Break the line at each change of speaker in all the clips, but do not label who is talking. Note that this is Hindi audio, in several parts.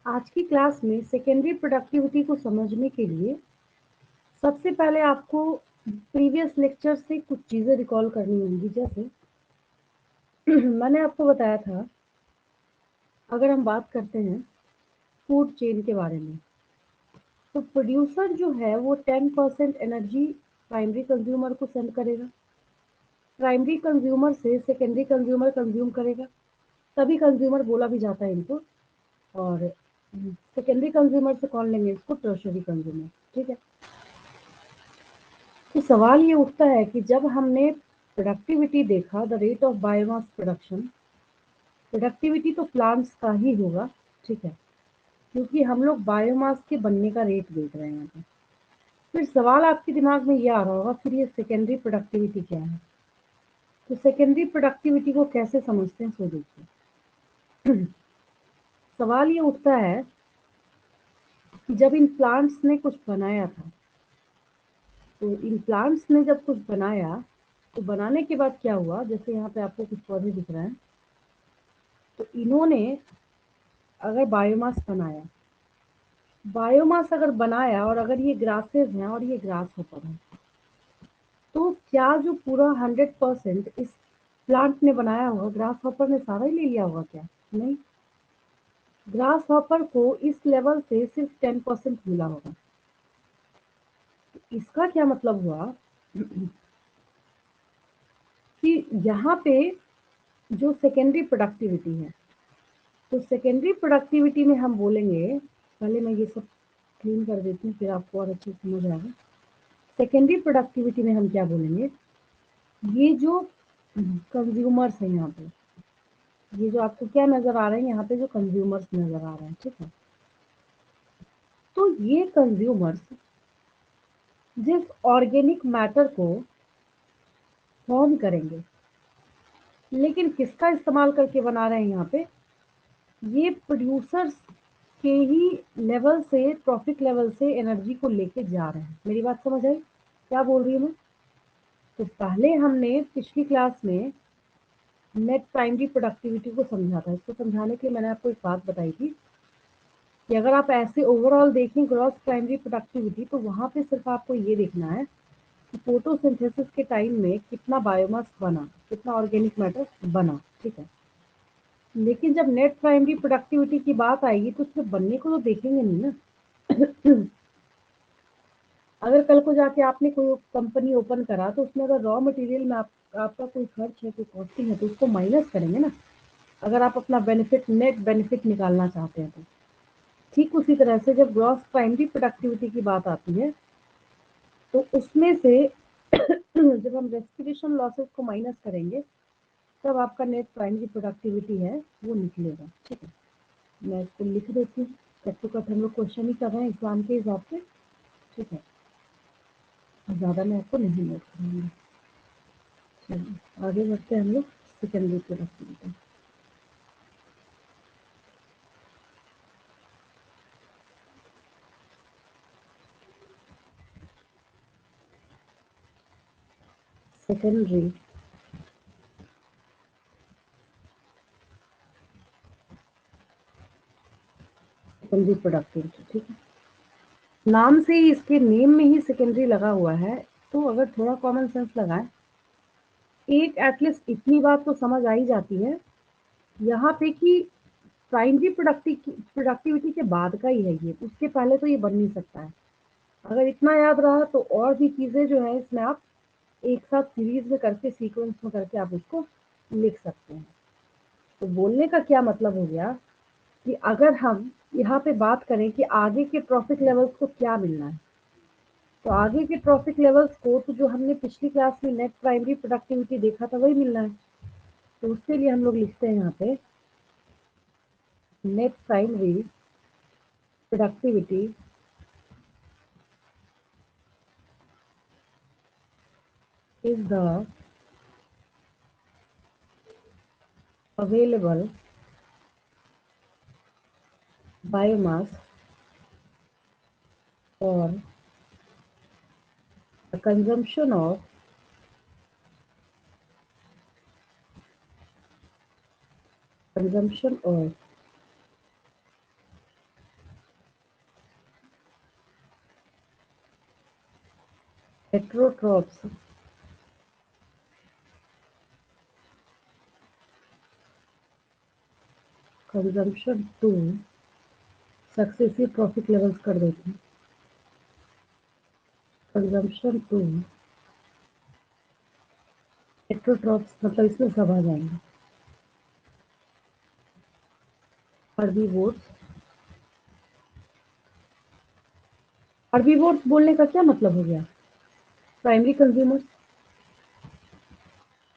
आज की क्लास में सेकेंडरी प्रोडक्टिविटी को समझने के लिए सबसे पहले आपको प्रीवियस लेक्चर से कुछ चीज़ें रिकॉल करनी होंगी। जैसे मैंने आपको बताया था, अगर हम बात करते हैं फूड चेन के बारे में, तो प्रोड्यूसर जो है वो 10% एनर्जी प्राइमरी कंज्यूमर को सेंड करेगा। प्राइमरी कंज्यूमर से सेकेंडरी कंज्यूमर कंज्यूम करेगा, तभी कंज्यूमर बोला भी जाता है इनको। और सेकेंडरी कंज्यूमर से कौन लेंगे इसको? Tertiary consumer. ठीक है। तो सवाल ये उठता है कि जब हमने प्रोडक्टिविटी देखा, the rate of biomass production, productivity तो प्लांट्स का ही होगा। ठीक है, क्योंकि हम लोग बायोमास के बनने का रेट देख रहे हैं यहाँ पे। फिर सवाल आपके दिमाग में ये आ रहा होगा, फिर ये सेकेंडरी प्रोडक्टिविटी क्या है? तो सेकेंडरी प्रोडक्टिविटी को कैसे समझते हैं, सो देखिए। सवाल ये उठता है कि जब इन प्लांट्स ने कुछ बनाया था, तो इन प्लांट्स ने जब कुछ बनाया, तो बनाने के बाद क्या हुआ? जैसे यहाँ पे आपको कुछ पौधे दिख रहे हैं, तो इन्होंने अगर बायोमास बनाया, बायोमास अगर बनाया और अगर ये ग्रासेस हैं और ये ग्रास होपर है, तो क्या जो पूरा 100% इस प्लांट ने बनाया होगा, ग्रास हॉपर ने सारा ही ले लिया होगा क्या? नहीं, ग्रास हॉपर को इस लेवल से सिर्फ 10% मिला होगा। इसका क्या मतलब हुआ कि यहाँ पे जो सेकेंडरी प्रोडक्टिविटी है, तो सेकेंडरी प्रोडक्टिविटी में हम बोलेंगे, पहले मैं ये सब क्लीन कर देती हूँ फिर आपको और अच्छे से समझ आएगा। सेकेंडरी प्रोडक्टिविटी में हम क्या बोलेंगे? ये जो कंज्यूमर्स हैं यहाँ पे, ये जो आपको क्या नजर आ रहे हैं यहाँ पे, जो कंज्यूमर्स नजर आ रहे हैं, ठीक है, तो ये कंज्यूमर्स जिस ऑर्गेनिक मैटर को फॉर्म करेंगे, लेकिन किसका इस्तेमाल करके बना रहे हैं यहाँ पे? ये प्रोड्यूसर्स के ही लेवल से, प्रॉफिट लेवल से एनर्जी को लेके जा रहे हैं। मेरी बात समझ आई क्या बोल रही हूँ मैं? तो पहले हमने पिछली क्लास में नेट प्राइमरी प्रोडक्टिविटी को समझा था। इसको समझाने के लिए मैंने आपको एक बात बताई थी कि अगर आप ऐसे ओवरऑल देखें ग्रॉस प्राइमरी प्रोडक्टिविटी, तो वहां पे सिर्फ आपको ये देखना है कि फोटोसिंथेसिस के टाइम में कितना बायोमास बना, कितना ऑर्गेनिक मैटर बना। ठीक है, लेकिन जब नेट प्राइमरी प्रोडक्टिविटी की बात आएगी तो उसमें बनने को तो देखेंगे नहीं ना। अगर कल को जाके आपने कोई कंपनी ओपन करा, तो उसमें अगर रॉ मटेरियल में आपका कोई खर्च है, कोई कॉस्टिंग है, तो उसको माइनस करेंगे ना, अगर आप अपना बेनिफिट, नेट बेनिफिट निकालना चाहते हैं तो। ठीक उसी तरह से जब ग्रॉस प्राइमरी प्रोडक्टिविटी की बात आती है, तो उसमें से जब हम रेस्पिरेशन लॉसेस को माइनस करेंगे, तब आपका नेट प्राइमरी प्रोडक्टिविटी है वो निकलेगा। ठीक है, मैं इसको लिख देती हूँ। कट टू कट हम लोग क्वेश्चन ही कर रहे हैं एग्जाम के हिसाब से। ठीक है, ज़्यादा मैं आपको नहीं नोट करूँगी। चलिए आगे बढ़ते हैं हम लोग secondary productivity. Secondary secondary productivity, ठीक है, नाम से ही, इसके नेम में ही सेकेंडरी लगा हुआ है, तो अगर थोड़ा कॉमन सेंस लगाएं, एक एटलीस्ट इतनी बात तो समझ आ ही जाती है यहाँ पे कि प्राइमरी प्रोडक्टिविटी के बाद का ही है ये, उसके पहले तो ये बन नहीं सकता है। अगर इतना याद रहा तो और भी चीज़ें जो है इसमें आप एक साथ सीरीज में करके, सीक्वेंस में करके आप उसको लिख सकते हैं। तो बोलने का क्या मतलब हो गया कि अगर हम यहाँ पे बात करें कि आगे के ट्रॉफिक लेवल्स को क्या मिलना है, तो आगे के ट्रॉफिक लेवल्स को तो जो हमने पिछली क्लास में नेट प्राइमरी प्रोडक्टिविटी देखा था वही मिलना है। तो उसके लिए हम लोग लिखते हैं यहाँ पे net primary productivity is the available biomass for the consumption of heterotrophs consumption to successive trophic levels कर देते हैं, कंजम्पशन टू हेटेरोट्रॉप्स मतलब इसमें सब आ जाएंगे, हर्बीवोर्स। हर्बीवोर्स बोलने का क्या मतलब हो गया? प्राइमरी कंज्यूमर्स,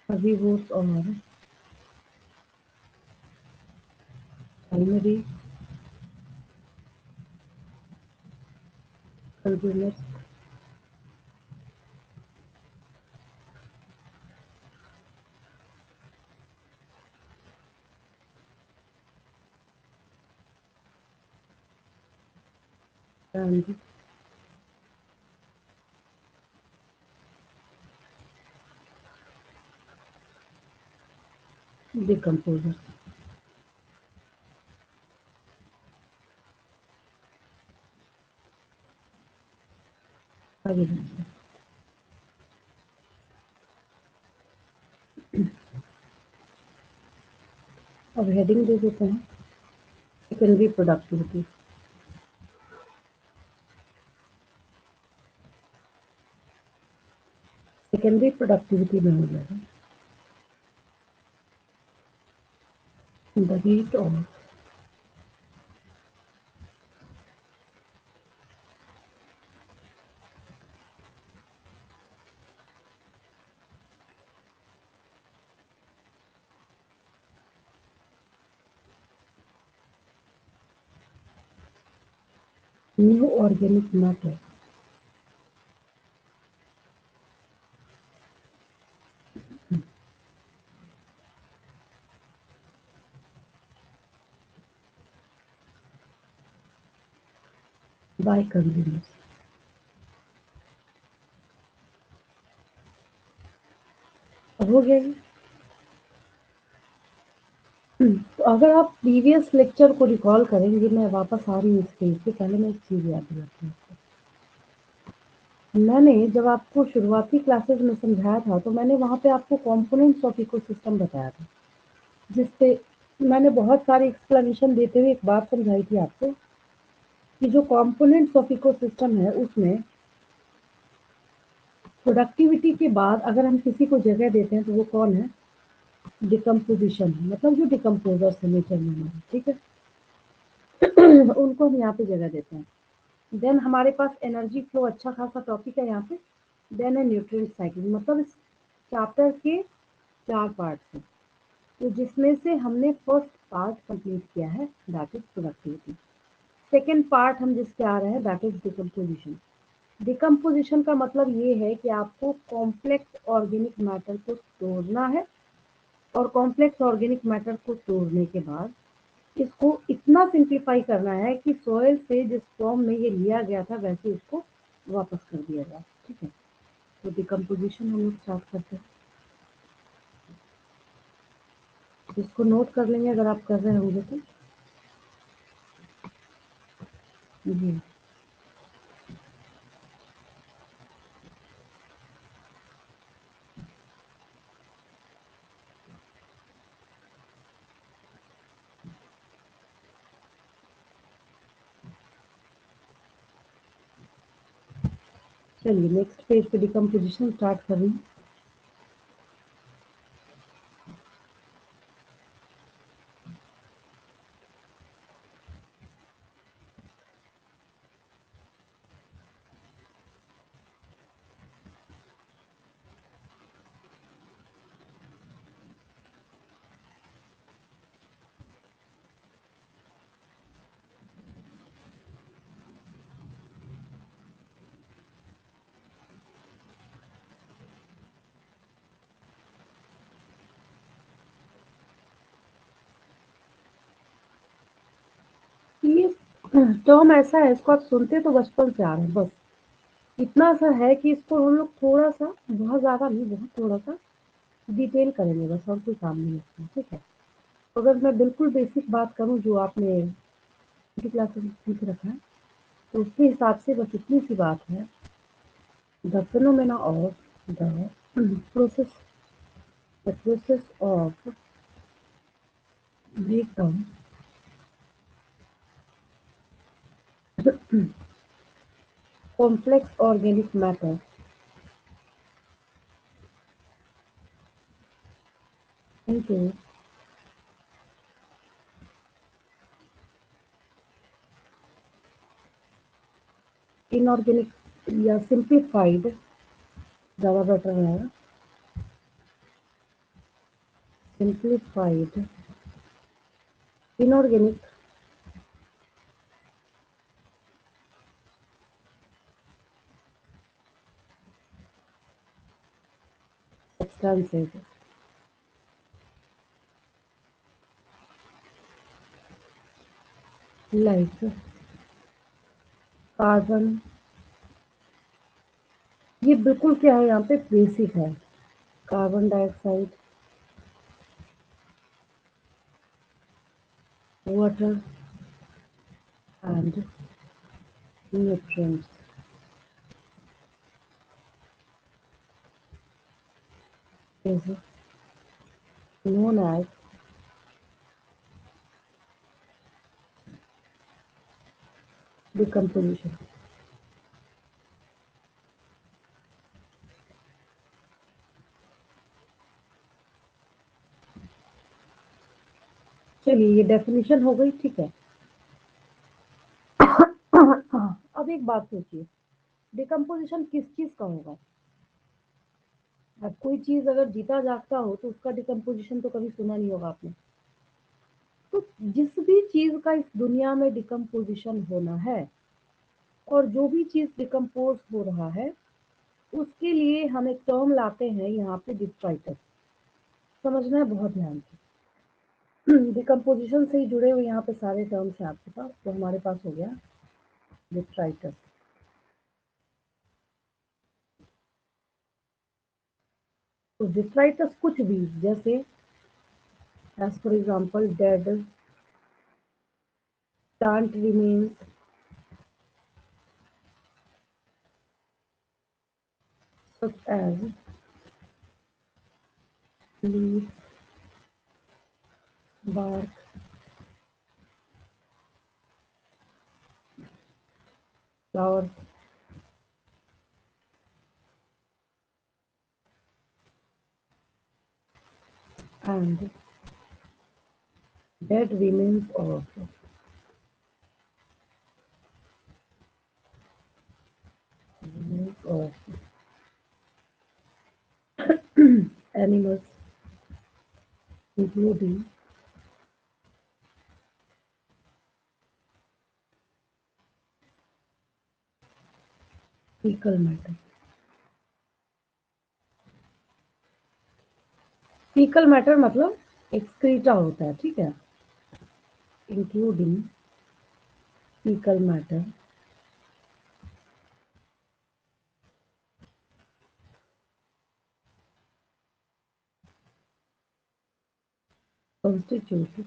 हर्बीवोर्स और प्राइमरी कंज्यूमर्स। And decomposers. आगे बढ़ते हैं। अब हेडिंग दे देते हैं सेकेंडरी प्रोडक्टिविटी। सेकेंडरी प्रोडक्टिविटी में हो जाएगा the rate of new organic matter bye consumers. अब हो गया ये। तो अगर आप प्रीवियस लेक्चर को रिकॉल करेंगे, मैं वापस आ रही हूँ इस पेज पे, पहले मैं एक चीज याद दिलाती हूँ आपको। मैंने जब आपको शुरुआती क्लासेस में समझाया था तो मैंने वहाँ पे आपको कंपोनेंट्स ऑफ इकोसिस्टम बताया था, जिसपे मैंने बहुत सारी एक्सप्लेनेशन देते हुए एक बात समझाई थी आपको कि जो कंपोनेंट्स ऑफ इकोसिस्टम है उसमें प्रोडक्टिविटी के बाद अगर हम किसी को जगह देते हैं तो वो कौन है? डिकम्पोजिशन, मतलब जो डिकम्पोजर्स है नेचर में हमारे, ठीक है। उनको हम यहाँ पे जगह देते हैं। देन हमारे पास एनर्जी फ्लो अच्छा खासा टॉपिक है यहाँ पे। देन है न्यूट्रिएंट साइकिल, मतलब इस चैप्टर के 4 पार्ट्स हैं, तो जिसमें से हमने फर्स्ट पार्ट कंप्लीट किया है, that is productivity. Second part हम जिसके आ रहे हैं दैट इज डिकम्पोजिशन। डिकम्पोजिशन का मतलब ये है कि आपको कॉम्प्लेक्स ऑर्गेनिक मैटर को तोड़ना है, और कॉम्प्लेक्स ऑर्गेनिक मैटर को तोड़ने के बाद इसको इतना सिंप्लीफाई करना है कि सॉइल से जिस फॉर्म में ये लिया गया था वैसे इसको वापस कर दिया जाए, ठीक है। तो डिकम्पोजिशन हम लोग स्टार्ट करते हैं, इसको नोट कर लेंगे अगर आप कर रहे होंगे तो। जी चलिए नेक्स्ट पेज पे डिकम्पोजिशन स्टार्ट कर रही हूँ। ये टर्म ऐसा है, इसको आप सुनते तो बचपन से आ रहे हैं, बस इतना सा है कि इसको हम लोग थोड़ा सा, बहुत ज़्यादा नहीं, बहुत थोड़ा सा डिटेल करेंगे बस, और कोई काम नहीं है, ठीक है। अगर मैं बिल्कुल बेसिक बात करूँ जो आपने क्लास में सीख रखा है, तो उसके हिसाब से बस इतनी सी बात है the phenomena of the process, the process of breakdown complex organic matter into inorganic या simplified ज़्यादा बेटर है simplified inorganic substances like carbon ये बिल्कुल क्या है यहाँ पे बेसिक है carbon dioxide water and nutrients is known as decomposition. चलिए ये डेफिनेशन हो गई ठीक है अब एक बात सोचिए डिकम्पोजिशन किस चीज का होगा अब कोई चीज अगर जीता जागता हो तो उसका डिकम्पोजिशन तो कभी सुना नहीं होगा आपने तो जिस भी चीज का इस दुनिया में डिकम्पोजिशन होना है और जो भी चीज डिकम्पोज हो रहा है उसके लिए हम एक टर्म लाते हैं यहाँ पे डिस्ट्राइटर समझना है बहुत ध्यान से डिकम्पोजिशन से ही जुड़े हुए यहाँ पे सारे टर्म्स हैं आपके पास तो हमारे पास हो गया डिस्ट्राइटर तो डिस्ट्राइटस कुछ भी जैसे as for example dead plant remains such as leaf, bark, flowers and dead remains of animals including fecal matter. Faecal matter मतलब एक्सक्रीटा होता है ठीक है including faecal matter constitute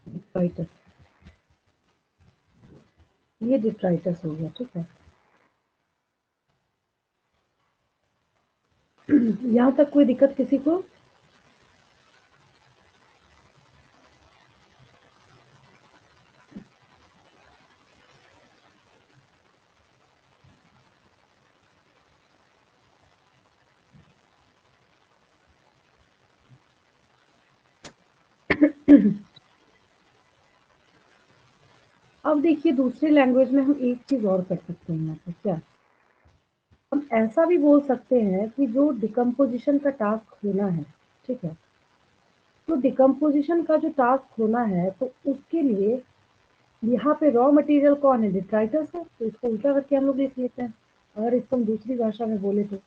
detritus ये डिट्राइटस हो गया ठीक है यहाँ तक कोई दिक्कत किसी को अब देखिए दूसरे लैंग्वेज में हम एक चीज और कर सकते हैं यहाँ पे क्या हम ऐसा भी बोल सकते हैं कि जो डिकम्पोजिशन का टास्क होना है ठीक है तो डिकम्पोजिशन का जो टास्क होना है तो उसके लिए यहाँ पे रॉ मटेरियल कौन है डिट्राइटस है तो इसको उल्टा करके हम लोग लिख लेते हैं अगर इसको हम दूसरी भाषा में बोले तो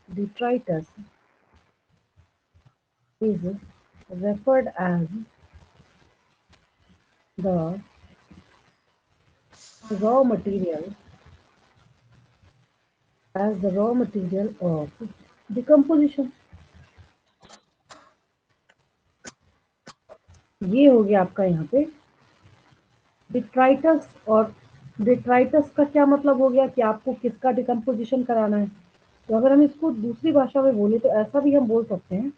detritus is referred as the raw material of decomposition ये हो गया आपका यहाँ पे डिट्राइटस और डिट्राइटस का क्या मतलब हो गया कि आपको किसका डिकम्पोजिशन कराना है। तो अगर हम इसको दूसरी भाषा में बोले तो ऐसा भी हम बोल सकते हैं,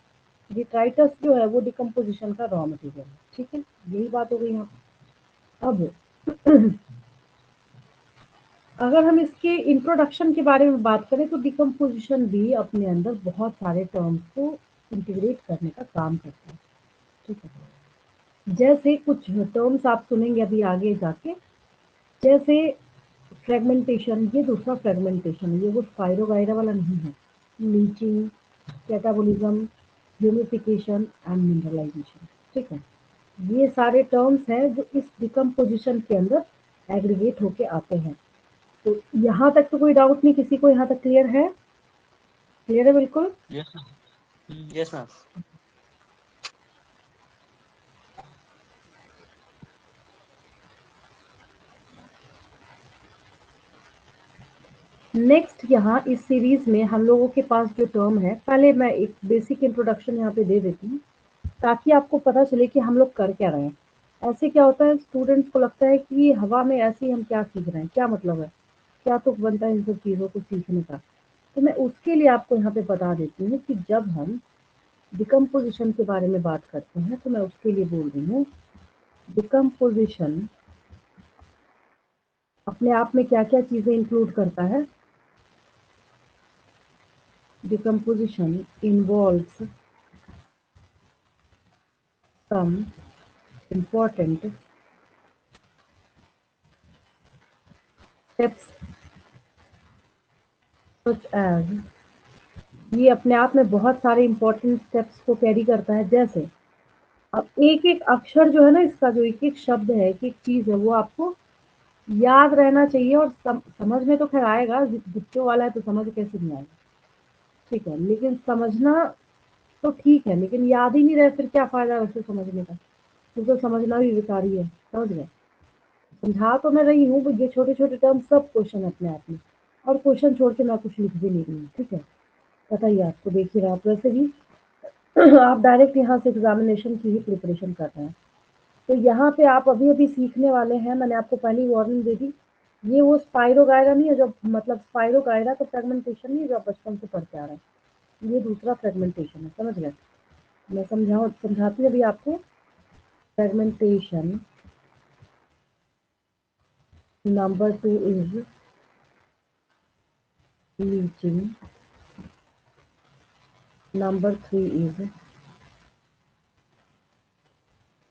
डिट्राइटस जो है वो डिकम्पोजिशन का रॉ मटेरियल है। ठीक है, यही बात हो गई यहाँ पे। अब अगर हम इसके इंट्रोडक्शन के बारे में बात करें तो डिकम्पोजिशन भी अपने अंदर बहुत सारे टर्म्स को इंटीग्रेट करने का काम करता है। ठीक है, जैसे कुछ टर्म्स आप सुनेंगे अभी आगे जाके, जैसे फ्रेगमेंटेशन, ये दूसरा फ्रेगमेंटेशन है, ये वो स्पाइरो वायरा वाला नहीं है। Leaching, catabolism, humification and mineralization. ठीक है, ये सारे टर्म्स हैं जो इस डिकम्पोजिशन के अंदर एग्रीगेट होके आते हैं। तो यहाँ तक तो कोई डाउट नहीं, किसी को यहाँ तक क्लियर है? क्लियर है बिल्कुल?
Yes ma'am. Yes ma'am.
Next यहाँ इस सीरीज में हम लोगों के पास जो टर्म है, पहले मैं एक बेसिक इंट्रोडक्शन यहाँ पे दे देती हूँ ताकि आपको पता चले कि हम लोग कर क्या रहे हैं। ऐसे क्या होता है, स्टूडेंट्स को लगता है कि हवा में ऐसे ही हम क्या सीख रहे हैं, क्या मतलब है, क्या तुक बनता है इन सब चीज़ों को सीखने का। तो मैं उसके लिए आपको यहाँ पे बता देती हूँ कि जब हम डिकम्पोजिशन के बारे में बात करते हैं तो मैं उसके लिए बोल रही हूँ, डिकम्पोजिशन अपने आप में क्या क्या चीज़ें इंक्लूड करता है। Decomposition involves some important steps such as, ये अपने आप में बहुत सारे इंपॉर्टेंट स्टेप्स को कैरी करता है। जैसे अब एक एक अक्षर जो है ना, इसका जो एक एक शब्द है, एक एक चीज है, वो आपको याद रहना चाहिए। और समझ में तो खैर आएगा, बच्चों वाला है तो समझ कैसे नहीं आएगा। ठीक है, लेकिन समझना तो ठीक है, लेकिन याद ही नहीं रहे फिर क्या फायदा वैसे समझने का, क्योंकि समझना भी बेकार ही है। समझ गए? समझा तो मैं रही हूँ, ये छोटे छोटे टर्म सब क्वेश्चन अपने आप में, और क्वेश्चन छोड़ के मैं कुछ लिख भी नहीं रही हूँ। ठीक है, पता ही आपको, देख ही रहा आप वैसे भी आप डायरेक्ट यहाँ से एग्जामिनेशन की ही प्रिपरेशन कर रहे हैं। तो यहाँ पे आप अभी अभी सीखने वाले हैं, मैंने आपको पहली वार्निंग दे दी, ये वो स्पाइरो गायरा नहीं है जो, मतलब स्पाइरो गायरा तो फ्रेगमेंटेशन नहीं है जो आप बचपन से पढ़ते आ रहे हैं, ये दूसरा फ्रेगमेंटेशन है। समझ गए? मैं समझाती हूँ अभी आपको। Fragmentation number 2 is leaching, number 3 is,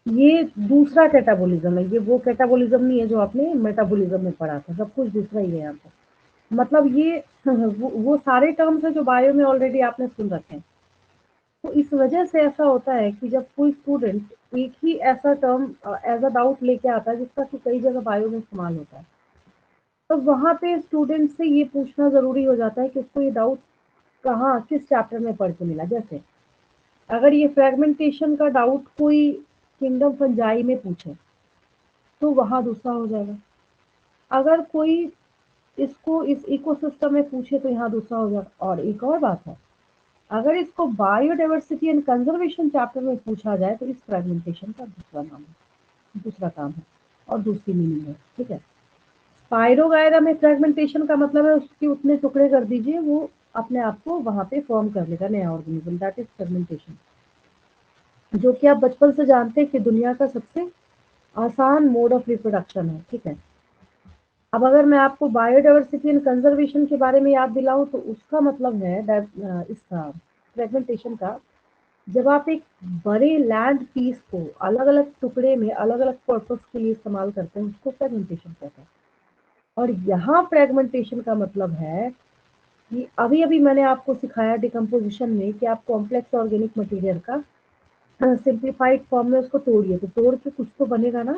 ये दूसरा कैटाबोलिज्म है, ये वो कैटाबोलिज्म नहीं है जो आपने मेटाबोलिज्म में पढ़ा था, सब कुछ दूसरा ही है यहाँ पे। मतलब ये वो सारे टर्म्स है जो बायो में ऑलरेडी आपने सुन रखे हैं। तो इस वजह से ऐसा होता है कि जब कोई स्टूडेंट एक ही ऐसा टर्म एज अ डाउट लेके आता है जिसका कि कई जगह बायो में इस्तेमाल होता है, तो वहाँ पे स्टूडेंट से ये पूछना ज़रूरी हो जाता है कि उसको ये डाउट कहाँ किस चैप्टर में पढ़ के मिला। जैसे अगर ये फ्रेगमेंटेशन का डाउट कोई किंगडम फंजाई में पूछे तो वहाँ दूसरा हो जाएगा। अगर कोई इसको इस इकोसिस्टम में पूछे तो यहाँ दूसरा हो जाएगा। और एक और बात है, अगर इसको बायोडाइवर्सिटी एंड कंजर्वेशन चैप्टर में पूछा जाए तो इस फ्रेगमेंटेशन का दूसरा नाम है, दूसरा काम है और दूसरी मीनिंग है। ठीक है, स्पाइरोगायरा में फ्रेगमेंटेशन का मतलब है उसके उतने टुकड़े कर दीजिए, वो अपने आप को वहां पे फॉर्म कर लेगा नया ऑर्गेनिज्म, दैट इज फ्रेगमेंटेशन, जो कि आप बचपन से जानते हैं कि दुनिया का सबसे आसान मोड ऑफ रिप्रोडक्शन है। ठीक है, अब अगर मैं आपको बायोडाइवर्सिटी एंड कंजर्वेशन के बारे में याद दिलाऊं तो उसका मतलब है इसका फ्रेगमेंटेशन का, जब आप एक बड़े लैंड पीस को अलग अलग टुकड़े में अलग अलग पर्पस के लिए इस्तेमाल करते हैं उसको फ्रेगमेंटेशन कहते हैं। और यहाँ फ्रेगमेंटेशन का मतलब है कि अभी अभी मैंने आपको सिखाया डिकम्पोजिशन में कि आप कॉम्प्लेक्स ऑर्गेनिक मटेरियल का सिंप्लीफाइड फॉर्म में उसको तोड़िए, तो तोड़ के कुछ तो बनेगा ना।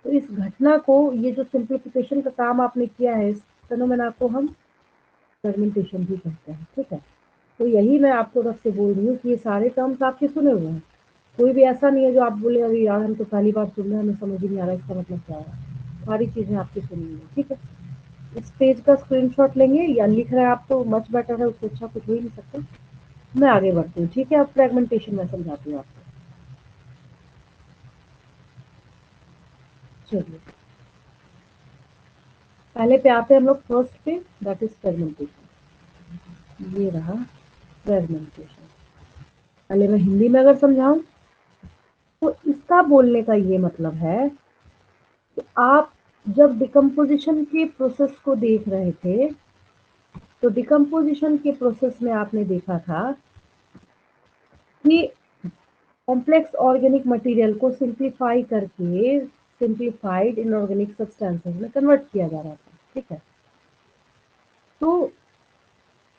तो इस घटना को, ये जो सिंप्लीफिकेशन का काम आपने किया है, इस फेनोमेना को हम फ्रेगमेंटेशन भी कहते हैं। ठीक है, तो यही मैं आपको तब से बोल रही हूँ कि ये सारे टर्म्स आपके सुने हुए हैं, कोई भी ऐसा नहीं है जो आप बोले अरे यार हम तो पहली बार सुन रहे हैं, हमें समझ ही नहीं आ रहा इसका मतलब क्या है। सारी चीज़ें आपकी सुनी हुई हैं। ठीक है, इस पेज का स्क्रीनशॉट लेंगे या लिख रहे हैं आप तो मच बेटर है, उससे अच्छा कुछ हो ही नहीं सकता। मैं आगे बढ़ती हूँ। ठीक है, अब फ्रेगमेंटेशन मैं समझाती हूँ आपको। चलिए, पहले पे आते हैं हम लोग फर्स्ट पे, दैट इज फ्रेगमेंटेशन। ये रहा फ्रेगमेंटेशन। पहले मैं हिंदी में अगर समझाऊं तो इसका बोलने का ये मतलब है कि आप जब डिकम्पोजिशन के प्रोसेस को देख रहे थे तो डिकम्पोजिशन के प्रोसेस में आपने देखा था कि कॉम्प्लेक्स ऑर्गेनिक मटेरियल को सिंप्लीफाई करके सिंप्लीफाइड इनऑर्गेनिक सब्सटेंसेस में कन्वर्ट किया जा रहा था, ठीक है। तो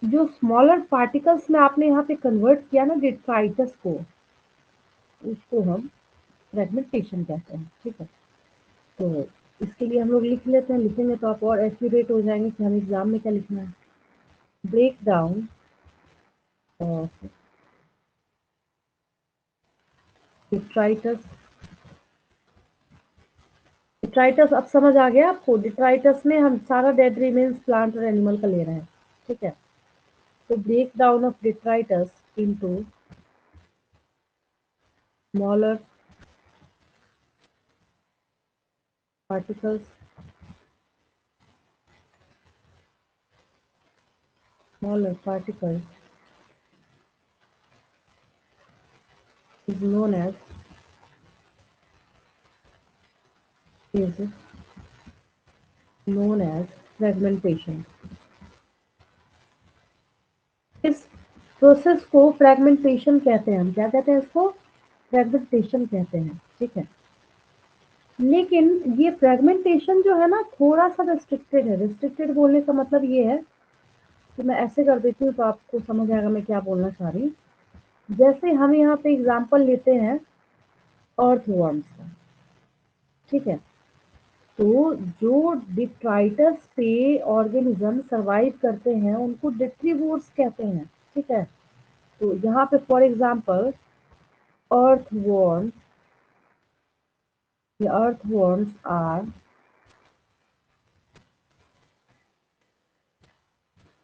जो स्मॉलर पार्टिकल्स में आपने यहाँ पे कन्वर्ट किया ना डिट्राइटस को, उसको हम फ्रेगमेंटेशन कहते हैं, ठीक है। तो इसके लिए हम लोग लिख लेते हैं, लिखेंगे तो आप और एक्यूरेट हो जाएंगे कि हमें एग्जाम में क्या लिखना है। Break down of detritus. Detritus अब समझ आ गया आपको? डिट्राइटस में हम सारा डेड रिमेन्स प्लांट और एनिमल का ले रहे हैं, ठीक है। तो break down of detritus into smaller particles, smaller particles is known as is known as fragmentation। इस प्रोसेस को फ्रैगमेंटेशन कहते हैं। हम क्या कहते हैं इसको? फ्रैगमेंटेशन कहते हैं, ठीक है। लेकिन ये फ्रैगमेंटेशन जो है ना थोड़ा सा रेस्ट्रिक्टेड है। रेस्ट्रिक्टेड बोलने का मतलब ये है कि मैं ऐसे कर देती हूँ तो आपको समझ आएगा मैं क्या बोलना चाह रही हूँ। जैसे हम यहाँ पे एग्जाम्पल लेते हैं अर्थवॉर्म्स का, ठीक है। तो जो डिट्राइटस पे ऑर्गेनिज्म सरवाइव करते हैं उनको डिट्रीवोर्स कहते हैं, ठीक है। तो यहाँ पे for example earthworms, the earthworms are,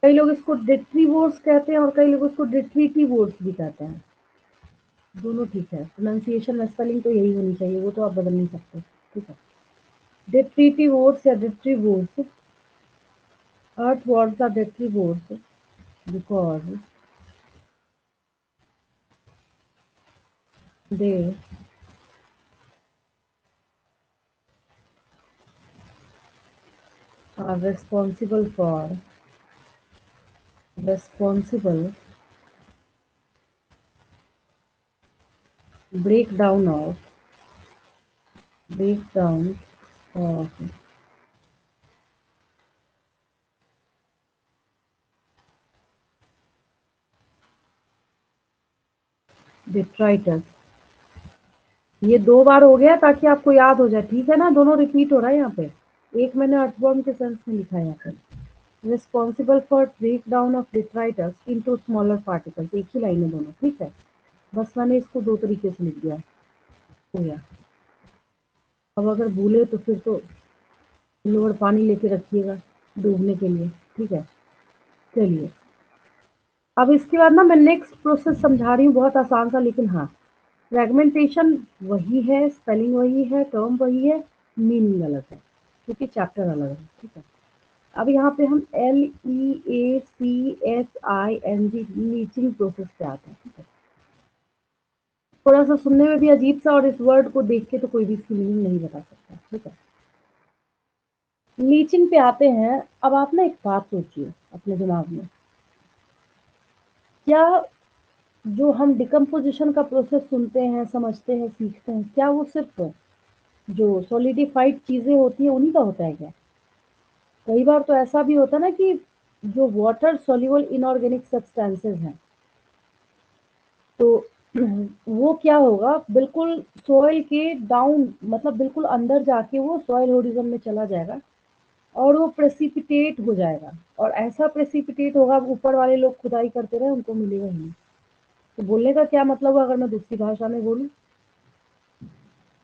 कई लोग इसको डिट्रीवोर्स कहते हैं और कई लोग इसको डिट्रीटिवोर्स भी कहते हैं। दोनों ठीक है, प्रोनाउंसिएशन में स्पेलिंग तो यही होनी चाहिए, वो तो आप बदल नहीं सकते, ठीक है। डिट्रीटिवोर्स या डिट्रीवोर्स, earthworms are detrivores because they are responsible breakdown of breakdown of detritus। ये 2 बार हो गया ताकि आपको याद हो जाए, ठीक है ना। दोनों रिपीट हो रहा है यहाँ पे। एक मैंने अर्थवर्म के सेंस में लिखा है यहाँ पे, responsible for break down of detritus into smaller particles. एक ही लाइन है दोनों, ठीक है। बस मैंने इसको 2 तरीके से लिख दिया, हो गया। अब अगर भूले तो फिर तो लोअर पानी लेके रखिएगा डूबने के लिए, ठीक है। चलिए अब इसके बाद ना मैं नेक्स्ट प्रोसेस समझा रही हूँ, बहुत आसान सा, लेकिन हाँ फ्रैगमेंटेशन वही है, स्पेलिंग वही है, टर्म वही है, मीनिंग अलग है क्योंकि चैप्टर अलग है, ठीक है। अब यहाँ पे हम LEACHING लीचिंग प्रोसेस पे आते हैं, ठीक है। थोड़ा सा सुनने में भी अजीब सा और इस वर्ड को देख के तो कोई भी इसकी मीनिंग नहीं बता सकता, ठीक है। लीचिंग पे आते हैं। अब आप ना एक बात सोचिए अपने दिमाग में, क्या जो हम डिकम्पोजिशन का प्रोसेस सुनते हैं, समझते हैं, सीखते हैं, क्या वो सिर्फ जो सॉलिडिफाइड चीजें होती हैं उन्हीं का होता है क्या? कई बार तो ऐसा भी होता है ना कि जो वाटर सॉल्युबल इनऑर्गेनिक सब्सटेंसेस हैं तो वो क्या होगा, बिल्कुल सॉइल के डाउन, मतलब बिल्कुल अंदर जाके वो सॉइल होरिजन में चला जाएगा और वो प्रेसिपिटेट हो जाएगा। और ऐसा प्रेसिपिटेट होगा, ऊपर वाले लोग खुदाई करते रहे उनको मिलेगा ही नहीं। तो बोलने का क्या मतलब हुआ, अगर मैं दूसरी भाषा में बोलूं,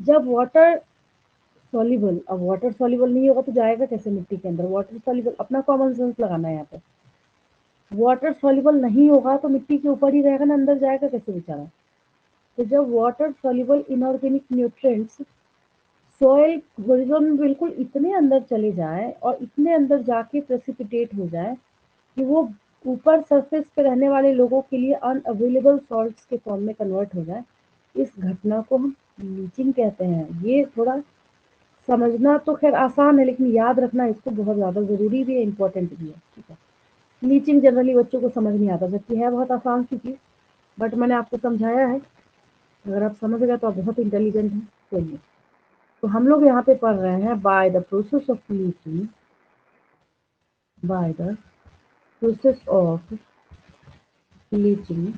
जब वाटर सॉल्युबल, अब वाटर सॉल्युबल नहीं होगा तो जाएगा कैसे मिट्टी के अंदर? वाटर सॉल्युबल, अपना कॉमन सेंस लगाना है यहाँ पे। वाटर सॉल्युबल नहीं होगा तो मिट्टी के ऊपर ही रहेगा ना, अंदर जाएगा कैसे बेचारा? तो जब water soluble inorganic nutrients soil horizon में बिल्कुल इतने अंदर चले जाए और इतने अंदर जाके प्रेसिपिटेट हो जाए कि वो ऊपर सरफेस पे रहने वाले लोगों के लिए अनअवेलेबल सॉल्ट्स के फॉर्म में कन्वर्ट हो जाए, इस घटना को हम लीचिंग कहते हैं। ये थोड़ा समझना तो खैर आसान है, लेकिन याद रखना इसको बहुत ज़्यादा ज़रूरी भी है, इम्पोर्टेंट भी है। ठीक है, लीचिंग जनरली बच्चों को समझ नहीं आता, जबकि है बहुत आसान सी चीज़, बट मैंने आपको समझाया है। अगर आप समझ गए तो आप बहुत इंटेलिजेंट हैं। चलिए, तो हम लोग यहाँ पे पढ़ रहे हैं by the process of leaching, by the process of leaching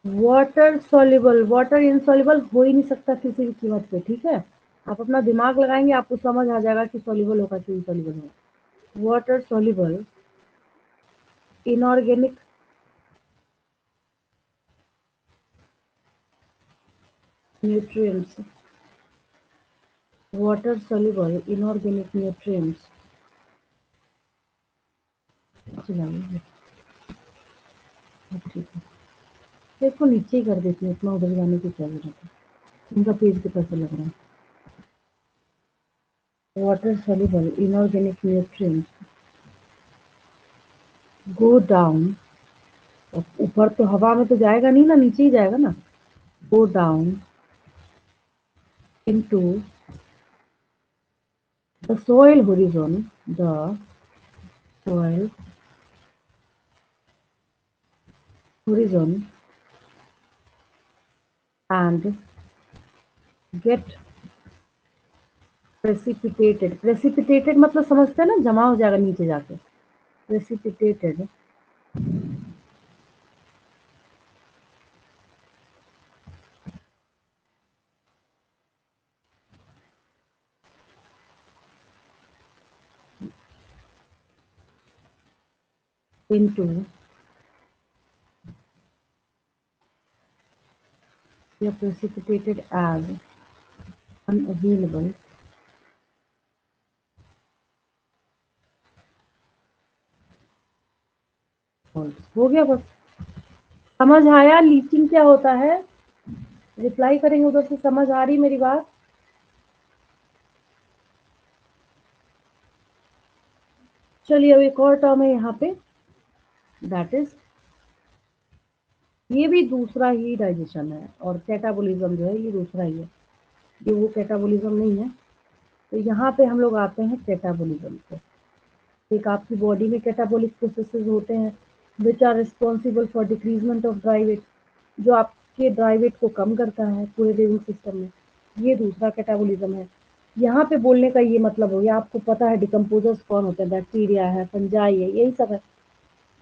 water soluble, water insoluble हो ही नहीं सकता किसी भी कीमत पे। ठीक है, आप अपना दिमाग लगाएंगे आपको समझ आ जाएगा कि सॉल्युबल होगा कि इनसॉल्युबल होगा। Water soluble inorganic nutrients, water soluble inorganic nutrients। चलाइए, ठीक है, तो इसको नीचे ही कर देती हूँ, इतना उधर जाने की क्या जरूरत है। उनका पेज के पैसे लग रहे हैं। Water soluble inorganic nutrients go down, ऊपर तो हवा में तो जाएगा नहीं ना, नीचे ही जाएगा ना। Go down into the soil horizon, the soil horizon and get precipitated। precipitated मतलब समझते हैं ना, जमा हो जाएगा नीचे जाके। precipitated into, या precipitated as unavailable salts। हो गया बस, समझ आया लीचिंग क्या होता है? रिप्लाई करेंगे उधर से, समझ आ रही मेरी बात? चलिए, अब एक और टर्म है यहाँ पे, दैट इज, ये भी दूसरा ही डाइजेशन है, और कैटाबोलिज्म जो है ये दूसरा ही है, ये वो कैटाबोलिज्म नहीं है। तो यहाँ पे हम लोग आते हैं कैटाबोलिज्म पे। एक आपकी बॉडी में कैटाबॉलिक प्रोसेसेस होते हैं which are responsible for decreasement of dry weight, जो आपके ड्राई वेट को कम करता है पूरे लिविंग सिस्टम में। ये दूसरा कैटाबोलिज्म है। यहाँ पे बोलने का ये मतलब हो गया, आपको पता है डिकम्पोजर्स कौन होते हैं, बैक्टीरिया है, फंजाई है, यही सब है।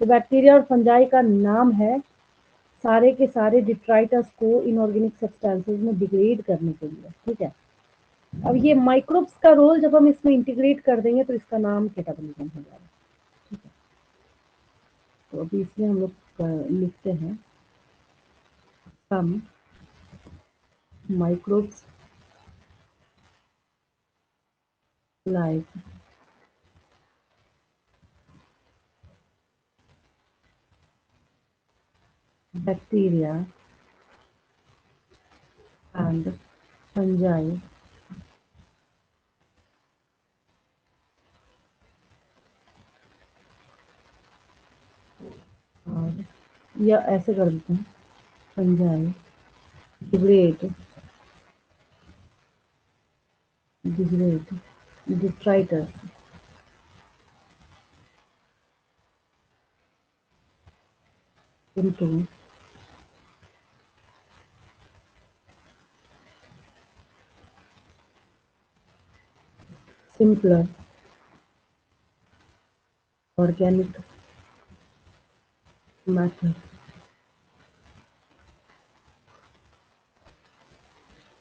तो बैक्टीरिया और फंजाई का नाम है सारे के सारे डिट्राइटस को इनऑर्गेनिक सब्सटेंसेस में डिग्रेड करने के लिए। ठीक है, अब ये माइक्रोब्स का रोल जब हम इसमें इंटीग्रेट कर देंगे तो इसका नाम कैटाबोलिज्म हो जाएगा। तो अभी इसमें हम लोग लिखते हैं some microbes like bacteria and fungi और, या ऐसे कर देते हैं, fungi degrade degrade detritus into simpler organic method.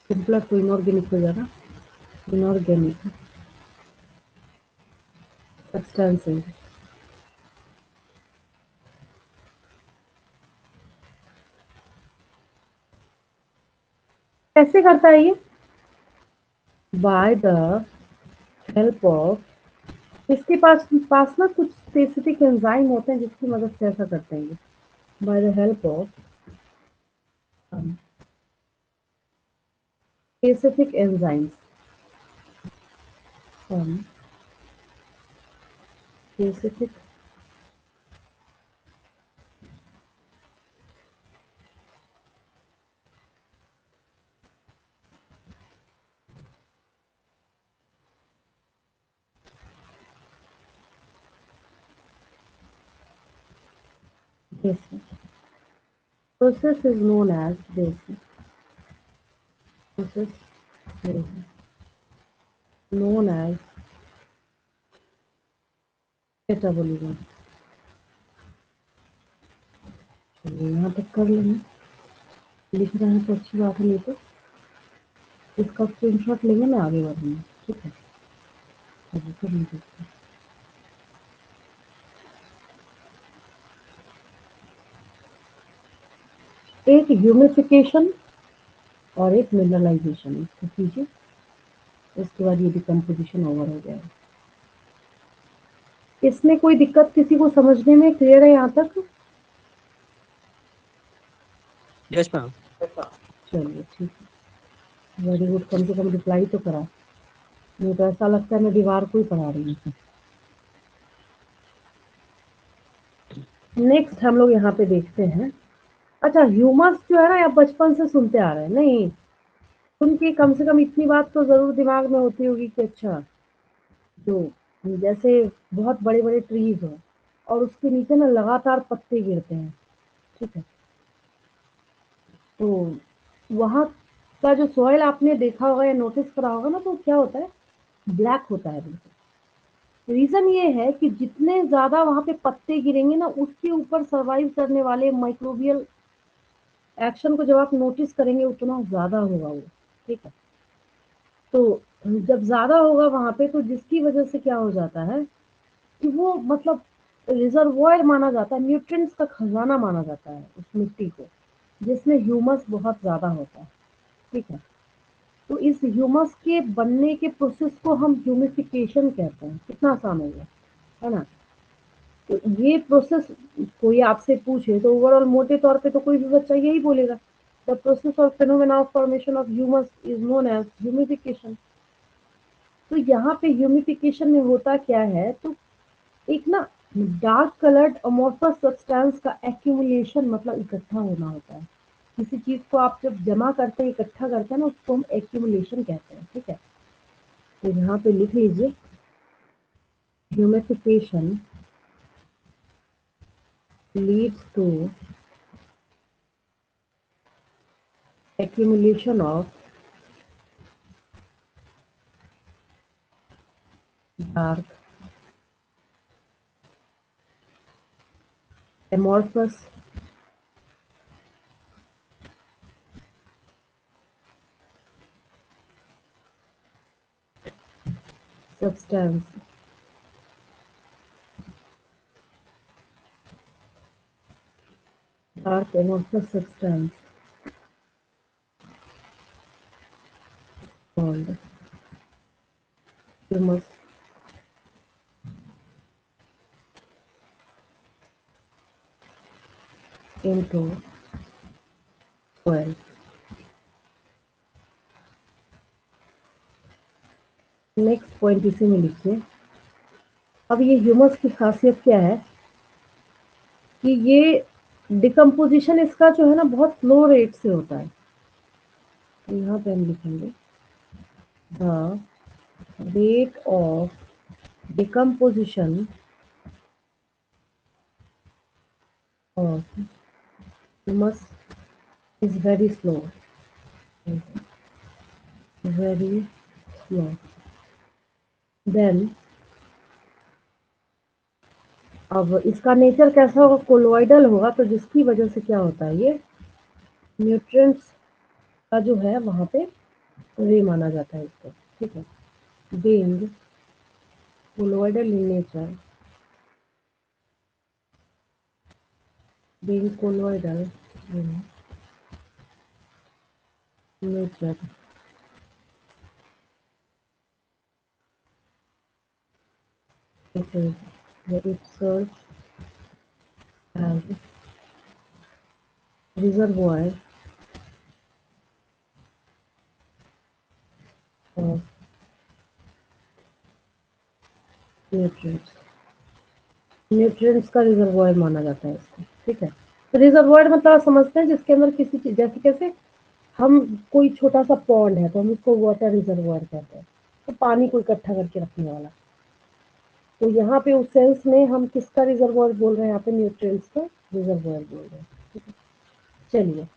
Simpler तो इनऑर्गेनिक हो जाएगा, इनऑर्गेनिक सब्सटेंसेस। कैसे करता है ये? बाय द हेल्प ऑफ, इसके पास ना कुछ स्पेसिफिक एंजाइम होते हैं जिसकी मदद से ऐसा करते हैं। By the help of specific enzymes from specific basic process is known as basic process is known as metabolism। चलिए यहाँ तक कर लेंगे, लिख रहे हैं तो अच्छी बात है, नहीं तो इसका स्क्रीनशॉट लेंगे, मैं आगे बढ़ूंगी। ठीक है, चलिए कर लीजिए। एक ह्यूमिफिकेशन और एक मिनरलाइजेशन, इसको कीजिए, इसके बाद ये डिकम्पोजिशन ओवर हो जाएगा। इसमें कोई दिक्कत किसी को समझने में? क्लियर है यहाँ तक?
Yes ma'am.
चलिए ठीक है, वेरी गुड, कम से कम रिप्लाई तो करा, नहीं तो ऐसा लगता है मैं दीवार को ही पढ़ा रही हूँ। नेक्स्ट हम लोग यहाँ पे देखते हैं, अच्छा ह्यूमस जो है ना, आप बचपन से सुनते आ रहे हैं, नहीं सुन के कम से कम इतनी बात तो जरूर दिमाग में होती होगी कि अच्छा, जो जैसे बहुत बड़े बड़े ट्रीज हो और उसके नीचे ना लगातार पत्ते गिरते हैं, ठीक है, तो वहाँ का जो सॉइल आपने देखा होगा या नोटिस करा होगा ना, तो क्या होता है, ब्लैक होता है बिल्कुल। रीजन ये है कि जितने ज्यादा वहां पे पत्ते गिरेंगे ना, उसके ऊपर सरवाइव करने वाले माइक्रोबियल एक्शन को जब आप नोटिस करेंगे उतना ज्यादा होगा वो, ठीक है। तो जब ज्यादा होगा वहां पे, तो जिसकी वजह से क्या हो जाता है कि वो मतलब रिजर्वॉयर माना जाता है, न्यूट्रिएंट्स का खजाना माना जाता है उस मिट्टी को, जिसमें ह्यूमस बहुत ज्यादा होता है, ठीक है। तो इस ह्यूमस के बनने के प्रोसेस को हम ह्यूमिफिकेशन कहते हैं। कितना आसान हो गया है ना। तो ये प्रोसेस कोई आपसे पूछे तो ओवरऑल मोटे तौर पे तो कोई भी बच्चा यही बोलेगा, the process of phenomena of formation of humus is known as humification. तो यहाँ पे ह्यूमिफिकेशन में होता क्या है, तो एक ना डार्क कलर्ड अमोर्फस सब्सटेंस का एक्यूमुलेशन, मतलब इकट्ठा होना होता है। किसी चीज को आप जब जमा करते हैं, इकट्ठा करते हैं ना, उसको हम एक्यूमुलेशन कहते हैं, ठीक है। तो यहाँ पे लिख लीजिए, humification leads to accumulation of dark amorphous substance dark amorphous substance called humus into soil। Next point इसी में लिखिए। अब ये ह्यूमस की खासियत क्या है कि ये डिकम्पोजिशन इसका जो है ना बहुत स्लो रेट से होता है। तो यहाँ पे हम लिखेंगे the rate of decomposition of humus is very slow, very slow. Then अब इसका नेचर कैसा होगा, कोलोइडल होगा, तो जिसकी वजह से क्या होता है, ये न्यूट्रिएंट्स का जो है वहां पे रे माना जाता है इसको, ठीक है। Being colloidal in nature, being colloidal in nature, it serves as reservoir nutrients का रिजर्वॉयर माना जाता है इसको, ठीक है। तो रिजर्वॉयर मतलब आप समझते हैं जिसके अंदर किसी चीज, जैसे कैसे हम कोई छोटा सा पॉन्ड है तो हम उसको वाटर रिजर्वॉयर कहते हैं, तो पानी को इकट्ठा करके रखने वाला। तो यहाँ पे उस सेंस में हम किसका रिजर्वॉयर बोल रहे हैं, यहाँ पे न्यूट्रिएंट्स का रिजर्वॉयर बोल रहे हैं, ठीक है। चलिए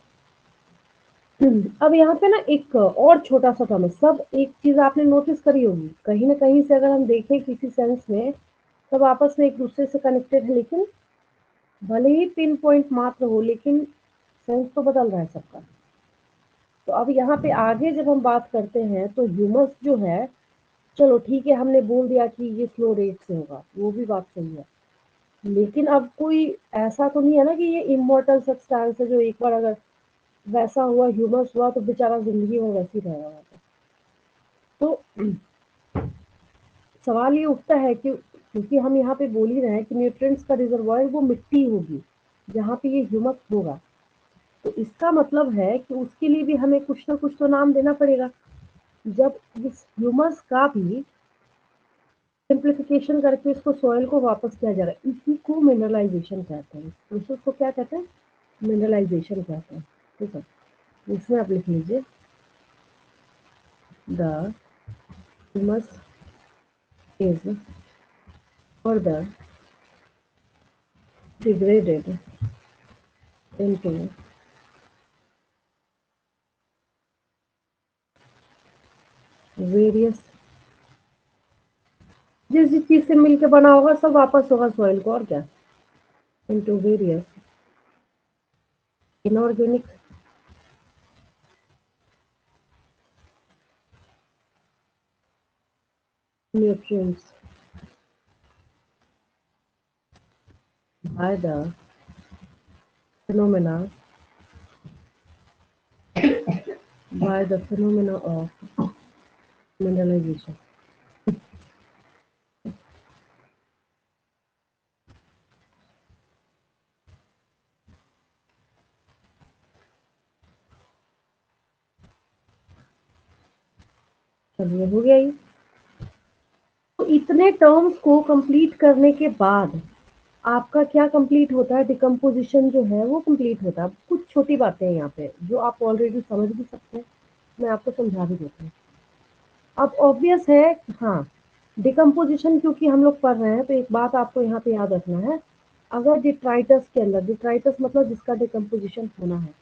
अब यहाँ पे ना एक और छोटा सा टर्म है, सब एक चीज आपने नोटिस करी होगी, कहीं ना कहीं से अगर हम देखें किसी सेंस में सब आपस में एक दूसरे से कनेक्टेड है, लेकिन भले ही पिन पॉइंट मात्र हो लेकिन सेंस तो बदल रहा है सबका। तो अब यहाँ पे आगे जब हम बात करते हैं तो ह्यूमस जो है, चलो ठीक है हमने बोल दिया कि ये स्लो रेट से होगा, वो भी बात सही है, लेकिन अब कोई ऐसा तो नहीं है ना कि ये इमोर्टल सब्सटेंस है जो एक बार अगर वैसा हुआ ह्यूमस हुआ तो बेचारा जिंदगी में वैसे ही रहेगा। तो सवाल ये उठता है कि क्योंकि हम यहाँ पे बोल ही रहे हैं कि न्यूट्रिएंट्स का रिजर्वॉयर वो मिट्टी होगी जहाँ पे ये ह्यूमस होगा, तो इसका मतलब है कि उसके लिए भी हमें कुछ ना कुछ तो नाम देना पड़ेगा। जब इस ह्यूमस का भी सिंप्लीफिकेशन करके इसको सॉइल को वापस किया जा रहा है, इसी को मिनरलाइजेशन कहते हैं। प्रोसेस को क्या कहते हैं, मिनरलाइजेशन कहते हैं, ठीक है। इसमें आप लिख लीजिए the humus is further degraded into various, जिस जिस चीज से मिलके बना होगा सब वापस होगा सॉइल को, और क्या, into various inorganic nutrients by the phenomena of mineralization। चलिए हो गया ये। तो इतने टर्म्स को कंप्लीट करने के बाद आपका क्या कंप्लीट होता है, डिकम्पोजिशन जो है वो कंप्लीट होता है। कुछ छोटी बातें हैं यहाँ पे जो आप ऑलरेडी समझ भी सकते हैं, मैं आपको समझा भी देती हूँ। अब ऑब्वियस है, हाँ, डिकम्पोजिशन क्योंकि हम लोग पढ़ रहे हैं तो एक बात आपको यहाँ पे याद रखना है, अगर डिट्राइटस के अंदर, डिट्राइटस मतलब जिसका डिकम्पोजिशन होना है,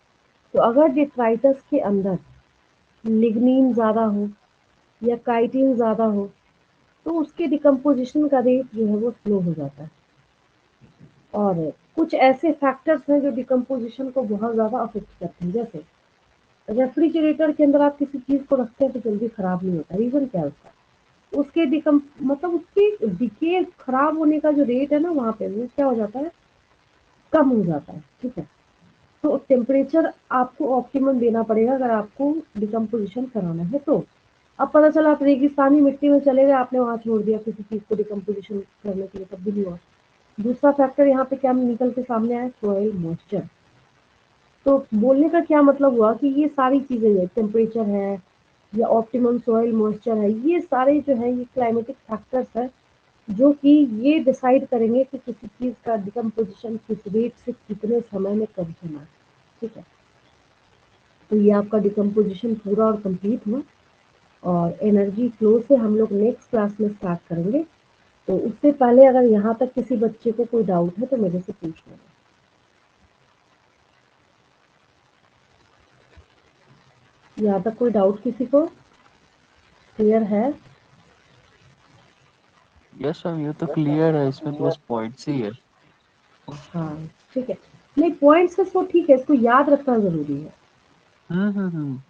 तो अगर डिट्राइटस के अंदर लिग्निन ज़्यादा हो या काइटिन ज़्यादा हो तो उसके डिकम्पोजिशन का रेट जो है वो स्लो हो जाता है। और कुछ ऐसे फैक्टर्स हैं जो डिकम्पोजिशन को बहुत ज़्यादा अफेक्ट करते हैं, जैसे रेफ्रिजरेटर के अंदर आप किसी चीज़ को रखते हैं तो जल्दी ख़राब नहीं होता, रीज़न क्या है उसका, उसके मतलब उसकी डिके खराब होने का जो रेट है ना वहाँ पे वो क्या हो जाता है, कम हो जाता है, ठीक है। तो टेम्परेचर आपको ऑप्टिमम देना पड़ेगा अगर आपको डिकम्पोजिशन कराना है। तो अब पता चला आप रेगिस्तानी मिट्टी में चले गए, आपने वहाँ छोड़ दिया किसी चीज़ को डिकम्पोजिशन करने के लिए, तब भी नहीं हुआ। दूसरा फैक्टर यहाँ पे क्या निकल के सामने आया, सॉइल मॉइस्चर। तो बोलने का क्या मतलब हुआ कि ये सारी चीज़ें हैं, टेम्परेचर है या ऑप्टिमम सॉइल मॉइस्चर है, ये सारे जो है ये क्लाइमेटिक फैक्टर्स है जो कि ये डिसाइड करेंगे कि किसी चीज़ का डिकम्पोजिशन किस रेट से कितने समय में कब होना है, ठीक है। तो ये आपका डिकम्पोजिशन पूरा और कंप्लीट हुआ, और एनर्जी फ्लो से हम लोग नेक्स्ट क्लास में स्टार्ट करेंगे। तो उससे पहले अगर यहाँ तक किसी बच्चे को कोई डाउट है तो मेरे से पूछ लेना। यहाँ तक कोई डाउट किसी को क्लियर है?
यस मैम, ये तो क्लियर है, इसमें तो बस पॉइंट्स ही है।
हाँ ठीक है, नहीं पॉइंट्स है तो ठीक है, इसको याद रखना जरूरी है।
हम्म।